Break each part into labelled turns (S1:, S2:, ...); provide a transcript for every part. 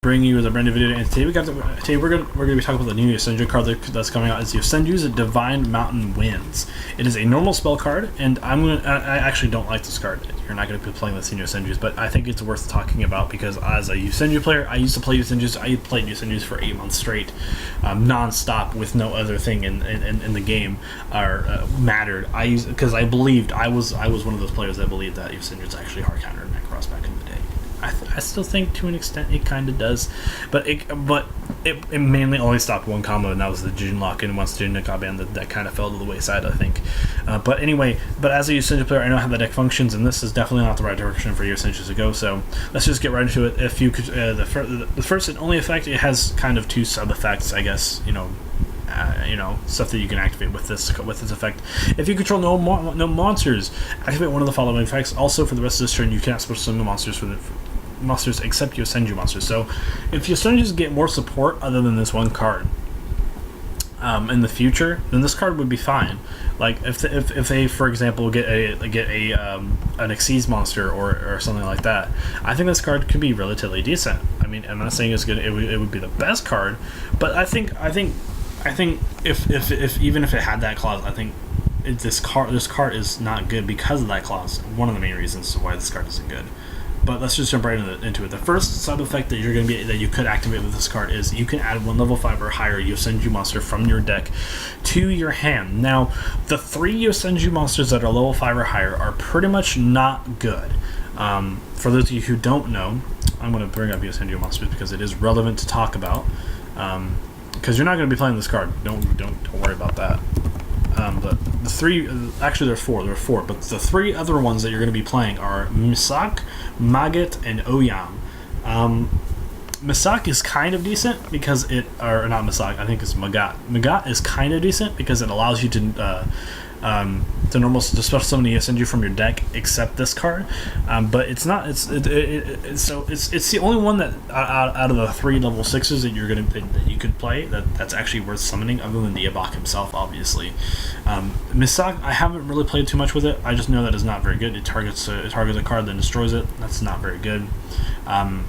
S1: bringing you the brand new video, and today we're gonna be talking about the new Yosenju card that's coming out. It's Yosenju's Divine Mountain Winds. It is a normal spell card, and I actually don't like this card. You're not going to be playing this in Yosenju's, but I think it's worth talking about because as a Yosenju player, I used to play Yosenju's. I played Yosenju's for 8 months straight, non-stop, with no other thing in the game mattered. Because I believed I was one of those players that believed that Yosenju's actually hard countered Necross back in the day. I still think to an extent it kind of does, but it mainly only stopped one combo, and that was the Jin Lock, and once Jin got banned, that kind of fell to the wayside, I think. But anyway, as a Yosenju player, I know how the deck functions, and this is definitely not the right direction for Yosenju to go, so let's just get right into it. If you could, the first and only effect, it has kind of 2 sub-effects, I guess, stuff that you can activate with this effect. If you control no monsters, activate one of the following effects. Also, for the rest of this turn, you cannot special summon monsters monsters except Yosenju monsters. So, if Yosenjus get more support other than this one card in the future, then this card would be fine. Like if they, for example, get an Xyz monster or something like that, I think this card could be relatively decent. I mean, I'm not saying it's good. It would be the best card, but I think if even if it had that clause, I think this card is not good because of that clause. One of the main reasons why this card isn't good. But let's just jump right into it. The first sub effect that you could activate with this card is you can add 1 level 5 or higher Yosenju monster from your deck to your hand. Now, the 3 Yosenju monsters that are level 5 or higher are pretty much not good. For those of you who don't know, I'm going to bring up Yosenju monsters because it is relevant to talk about. Because you're not going to be playing this card. Don't worry about that. But the 3, actually there are 4, but the 3 other ones that you're going to be playing are Misak, Maget, and Oyam. Misak is kind of decent because or not Misak, I think it's Magat. Magat is kind of decent because it allows you to special summon a Yosenju from your deck except this card, but it's not. It's the only one that out of the 3 level 6s that you could play that's actually worth summoning, other than Diabok himself, obviously. Misak, I haven't really played too much with it. I just know that it's not very good. It targets a card then destroys it. That's not very good. But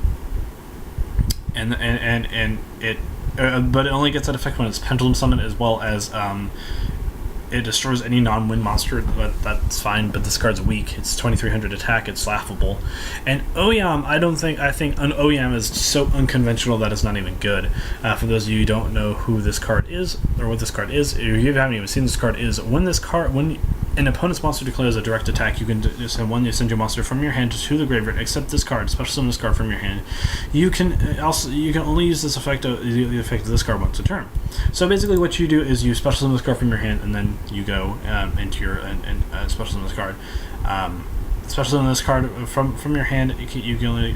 S1: it only gets that effect when it's pendulum summoned, as well as it destroys any non-wind monster, but that's fine, but this card's weak. It's 2300 attack, it's laughable. And Oyam, I think an Oyam is so unconventional that it's not even good. For those of you who don't know who this card is, or what this card is, if you haven't even seen this card, is when an opponent's monster declares a direct attack, you can send 1 Yosenju monster from your hand to the graveyard, except this card, special summon this card from your hand. You can only use this effect of this card once a turn. So basically what you do is you special summon this card from your hand, and then you go into your special summon this card. Special summon this card from your hand. You can only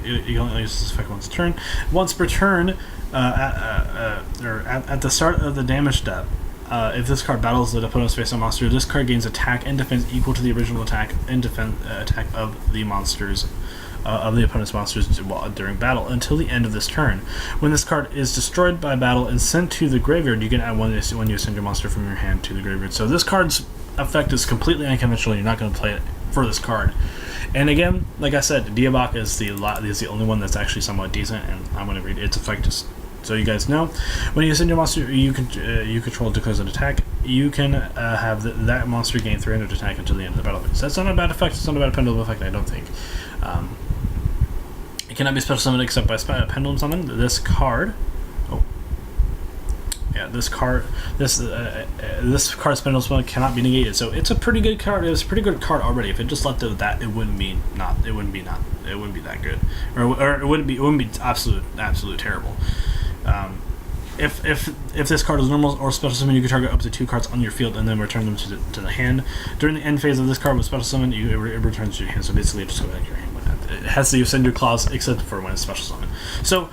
S1: use this effect once a turn. Once per turn, at the start of the damage step, if this card battles the opponent's face-up monster, this card gains attack and defense equal to the original attack and defense attack of the monsters. Of the opponent's monsters during battle until the end of this turn. When this card is destroyed by battle and sent to the graveyard, you can add 1 Yosenju monster from your hand to the graveyard. So this card's effect is completely unconventional. You're not going to play it for this card. And again, like I said, Diabok is the only one that's actually somewhat decent, and I'm going to read its effect just so you guys know. When you send your monster you control declares an attack, you can have that monster gain 300 attack until the end of the battle phase. So that's not a bad effect. It's not a bad pendulum effect, I don't think. It cannot be special summoned except by pendulum summon. This card's pendulum summon cannot be negated. So it's a pretty good card. It's a pretty good card already. If it just left it with that, it wouldn't be that good, or it wouldn't be absolute terrible. If this card is normal or special summon, you can target up to 2 cards on your field and then return them to the hand. During the end phase of this card with special summon, it returns to your hand. So basically, it just goes back to your hand. It has the Yosenju clause except for when it's special summon. So,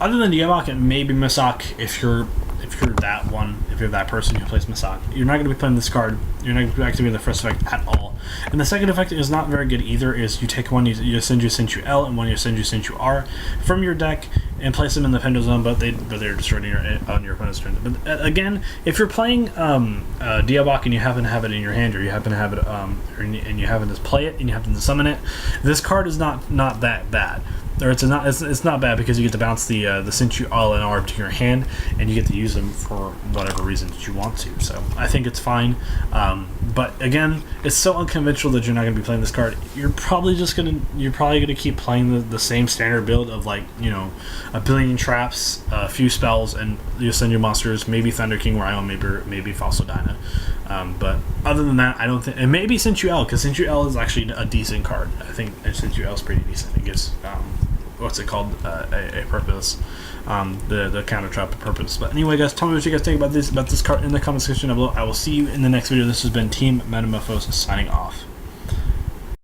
S1: other than Diabok and maybe Misak, if you're that person who plays Misak, you're not going to be playing this card. You're not going to be activating the first effect at all. And the second effect is not very good either. Is you take 1 Yosenju Senchu L and 1 Yosenju Senchu R from your deck and place them in the pendulum zone, but they're destroyed on your opponent's turn. But again, if you're playing Diabok and you happen to have it in your hand, or you happen to have it and you happen to play it and you happen to summon it, this card is not that bad. or it's not bad because you get to bounce the Senchu all in orb to your hand, and you get to use them for whatever reason that you want to. So I think it's fine. But again, it's so unconventional that you're not going to be playing this card. You're probably gonna keep playing the same standard build of like, you know, a billion traps, a few spells, and you send your monsters, maybe Thunder King Rhino, maybe Fossil Dyna. But other than that, I don't think, and maybe Senchu L, because Senchu L is actually a decent card. I think Senchu L is pretty decent. It gives what's it called, a purpose, the counter trap purpose. But anyway, guys, tell me what you guys think about this card in the comment section below. I will see you in the next video. This has been Team Metamorphose signing off.